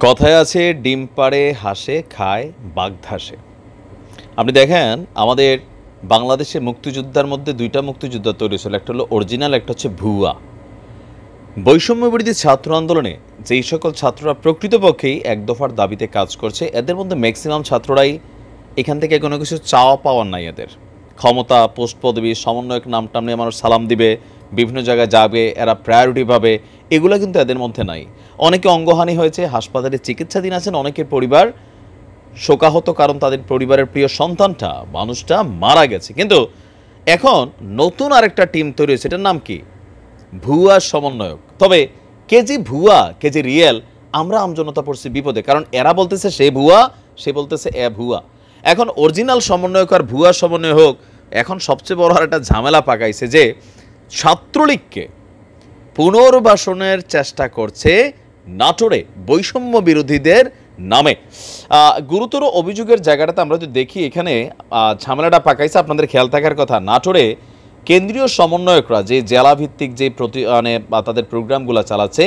কথায় আছে ডিম পাড়ে হাসে খায় বাঘ ধাসে। আপনি দেখেন আমাদের বাংলাদেশে মুক্তিযোদ্ধার মধ্যে দুইটা মুক্তিযোদ্ধা তৈরি হয়েছিল, একটা হলো অরিজিনাল, একটা হচ্ছে ভুয়া। বৈষম্য বিরোধী ছাত্র আন্দোলনে যেই সকল ছাত্ররা প্রকৃতপক্ষেই এক দফার দাবিতে কাজ করছে, এদের মধ্যে ম্যাক্সিমাম ছাত্ররাই এখান থেকে কোনো কিছু চাওয়া পাওয়ার নাই। এদের ক্ষমতা, পোস্ট পদবি, সমন্বয়ক নাম টাম নিয়ে মানুষ সালাম দিবে, বিভিন্ন জায়গায় যাবে, এরা প্রায়োরিটি পাবে, এগুলো কিন্তু এদের মধ্যে নাই। অনেকে অঙ্গহানি হয়েছে, হাসপাতালে চিকিৎসাধীন আছেন, অনেকের পরিবার শোকাহত, কারণ তাদের পরিবারের প্রিয় সন্তানটা, মানুষটা মারা গেছে। কিন্তু এখন নতুন আরেকটা টিম তৈরি হয়েছে, এটার নাম কি? ভুয়া সমন্বয়ক। তবে কেজি ভুয়া কেজি রিয়েল, আমরা আমজনতা পড়ছি বিপদে, কারণ এরা বলতেছে সে ভুয়া, সে বলতেছে এ ভুয়া। এখন অরিজিনাল সমন্বয়ক আর ভুয়া সমন্বয় হোক, এখন সবচেয়ে বড় আর একটা ঝামেলা পাকাইছে যে ছাত্রলীগকে পুনর্বাসনের চেষ্টা করছে নাটোরে বৈষম্য বিরোধীদের নামে। গুরুতর অভিযোগের জায়গাটাতে আমরা যদি দেখি, এখানে ঝামেলাটা পাকাইছে, আপনাদের খেয়াল থাকার কথা। নাটোরে কেন্দ্রীয় সমন্বয়করা যে জেলাভিত্তিক যে তাদের প্রোগ্রামগুলো চালাচ্ছে,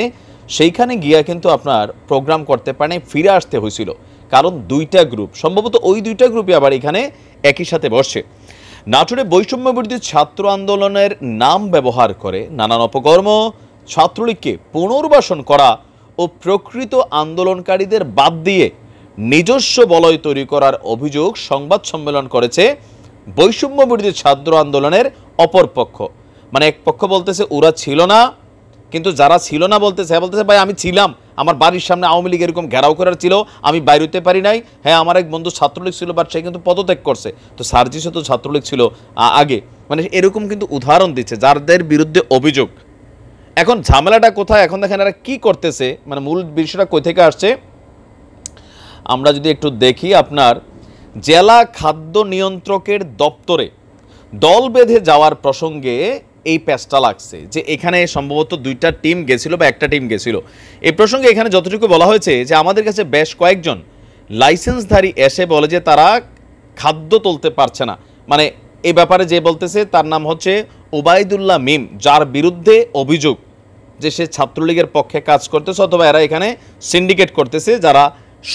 সেইখানে গিয়া কিন্তু আপনার প্রোগ্রাম করতে পারে, ফিরে আসতে হয়েছিল, কারণ দুইটা গ্রুপ, সম্ভবত ওই দুইটা গ্রুপই আবার এখানে একই সাথে বসছে। নাটোরে বৈষম্য বিরোধী ছাত্র আন্দোলনের নাম ব্যবহার করে নানান অপকর্ম, ছাত্রলীগকে পুনর্বাসন করা ও প্রকৃত আন্দোলনকারীদের বাদ দিয়ে নিজস্ব বলয় তৈরি করার অভিযোগ সংবাদ সম্মেলন করেছে বৈষম্য বিরোধী ছাত্র আন্দোলনের অপর পক্ষ। মানে এক পক্ষ বলতেছে ওরা ছিল না, কিন্তু যারা ছিল না বলতেছে ভাই আমি ছিলাম, আমার বাড়ির সামনে আওয়ামী লীগ এরকম ঘেরাও করার ছিল, আমি বাইরে হতে পারি নাই। হ্যাঁ, আমার এক বন্ধু ছাত্রলীগ ছিল, বাট সে কিন্তু পদত্যাগ করছে। তো সার্জিসও তো ছাত্রলীগ ছিল আগে, মানে এরকম কিন্তু উদাহরণ দিচ্ছে যাদের বিরুদ্ধে অভিযোগ। এখন ঝামেলাটা কোথায়? এখন দেখেন এরা কি করতেছে, মানে মূল বিষয়টা কই থেকে আসছে আমরা যদি একটু দেখি। আপনার জেলা খাদ্য নিয়ন্ত্রকের দপ্তরে দল বেঁধে যাওয়ার প্রসঙ্গে এই প্যাচটা লাগছে, যে এখানে সম্ভবত দুইটা টিম গেছিল বা একটা টিম গেছিল। এই প্রসঙ্গে এখানে যতটুকু বলা হয়েছে যে আমাদের কাছে বেশ কয়েকজন লাইসেন্সধারী এসে বলে যে তারা খাদ্য তুলতে পারছে না। মানে এই ব্যাপারে যে বলতেছে তার নাম হচ্ছে ওবায়দুল্লাহ মিম, যার বিরুদ্ধে অভিযোগ যে সে ছাত্রলীগের পক্ষে কাজ করতেছে, অথবা এরা এখানে সিন্ডিকেট করতেছে। যারা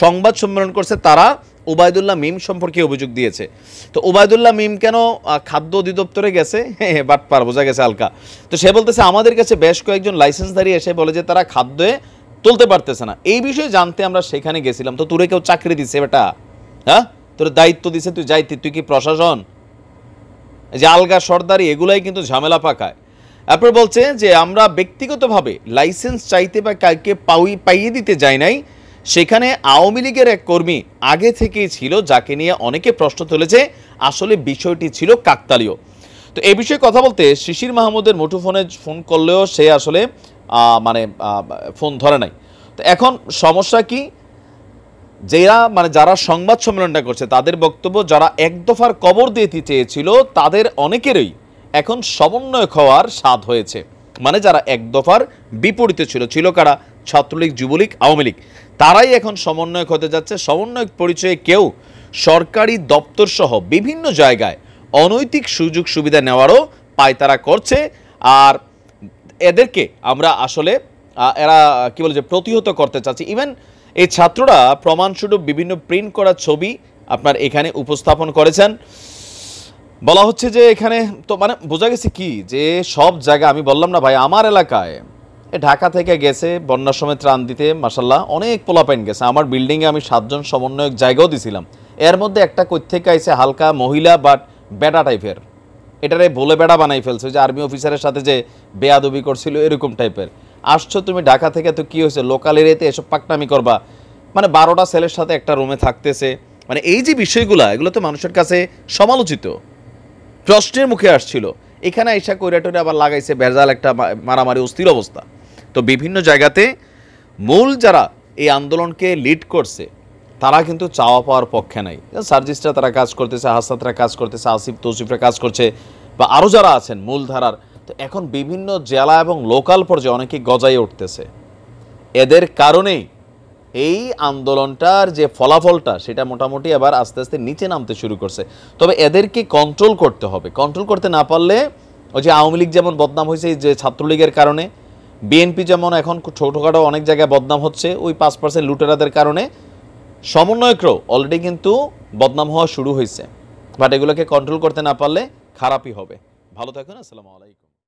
সংবাদ সম্মেলন করছে তারা ওবায়দুল্লাহ মিম সম্পর্কে অভিযোগ দিয়েছে। তো ওবায়দুল্লাহ মিম কেন খাদ্য অধিদপ্তরে গেছে? বাট পার বোঝা গেছে হালকা। তো সে বলতেছে আমাদের কাছে বেশ কয়েকজন লাইসেন্সধারী এসে বলে যে তারা খাদ্যে তুলতে পারতেছে না। এই বিষয়ে জানতে আমরা সেখানে গেছিলাম। তো তোরে কেউ চাকরি দিচ্ছে বেটা? হ্যাঁ, তোর দায়িত্ব দিছে, তুই যাইতি, তুই কি প্রশাসন? যে আলগা সর্দারি, এগুলাই কিন্তু ঝামেলা পাকায়। তারপর বলছে যে আমরা ব্যক্তিগতভাবে লাইসেন্স চাইতে বা কাউকে পাইয়ে দিতে যাই নাই, সেখানে আওয়ামী লীগের এক কর্মী আগে থেকেই ছিল, যাকে নিয়ে অনেকে প্রশ্ন তুলেছে। আসলে বিষয়টি ছিল কাকতালীয়। তো এই বিষয়ে কথা বলতে শিশির মাহমুদের মুঠোফোনে ফোন করলেও সে আসলে ফোন ধরে নাই। তো এখন সমস্যা কি? যারা সংবাদ সম্মেলনটা করছে তাদের বক্তব্য, যারা এক দফার কবর দিতে চেয়েছিল তাদের অনেকেরই এখন সমন্বয়ক হওয়ার স্বাদ হয়েছে। মানে যারা এক দফার বিপরীতে ছিল কারা? ছাত্রলীগ, যুবলীগ, আওয়ামী লীগ, তারাই এখন সমন্বয়ক হতে যাচ্ছে। সমন্বয়ক পরিচয়ে কেউ সরকারি দপ্তর সহ বিভিন্ন জায়গায় অনৈতিক সুযোগ সুবিধা নেওয়ারও পায়তারা করছে। আর এদেরকে আমরা আসলে এরা কি বলে যে প্রতিহত করতে চাচ্ছি। ইভেন এই ছাত্ররা প্রমাণস্বরূপ বিভিন্ন প্রিন্ট করা ছবি আপনার এখানে উপস্থাপন করেছেন। বলা হচ্ছে যে এখানে তো মানে বোঝা গেছে কি, যে সব জায়গায়, আমি বললাম না ভাই, আমার এলাকায় ঢাকা থেকে গেছে বন্যার সময় ত্রাণ দিতে, মাশাল্লাহ অনেক পোলাপাইন গেছে। আমার বিল্ডিংয়ে আমি 7 জন সমন্বয়ক জায়গাও দিছিলাম। এর মধ্যে একটা কই থেকে আইছে হালকা মহিলা, বাট বেটা টাইপের, এটারে বলে বেড়া বানাই ফেলছে, যে আর্মি অফিসারের সাথে যে বেয়াদবি করছিল এরকম টাইপের। আসছো তুমি ঢাকা থেকে, তো কি হয়েছে, লোকাল এরিয়াতে এসব পাকনামি করবা? মানে 12টা ছেলের সাথে একটা রুমে থাকতেছে। মানে এই যে বিষয়গুলো, এগুলো তো মানুষের কাছে সমালোচিত, প্রশ্নের মুখে আসছিল। এখানে আইসা কইরাটরে আবার লাগাইছে ভেজাল একটা মারামারি, অস্থির অবস্থা। তো বিভিন্ন জায়গাতে মূল যারা এই আন্দোলনকে লিড করছে তারা কিন্তু চাওয়া পাওয়ার পক্ষে নাই। সার্জিসরা তারা কাজ করতেছে, হাসাতরা কাজ করতেছে, আসিফ তৌসিফরা কাজ করছে, বা আরও যারা আছেন মূলধারার। তো এখন বিভিন্ন জেলা এবং লোকাল পর্যায়ে অনেকে গজায় উঠতেছে। এদের কারণেই এই আন্দোলনটার যে ফলাফলটা, সেটা মোটামুটি আবার আস্তে আস্তে নিচে নামতে শুরু করছে। তবে এদেরকে কন্ট্রোল করতে হবে। কন্ট্রোল করতে না পারলে ওই যে আওয়ামী লীগ যেমন বদনাম হয়েছে যে ছাত্রলীগের কারণে, বিএনপি যেমন এখন ছোটোখাটো অনেক জায়গায় বদনাম হচ্ছে, ওই 5% লুটেরাদের কারণে সমন্বয়করাও অলরেডি কিন্তু বদনাম হওয়া শুরু হয়েছে। বাট এগুলোকে কন্ট্রোল করতে না পারলে খারাপই হবে। ভালো থাকুন, আসসালামু আলাইকুম।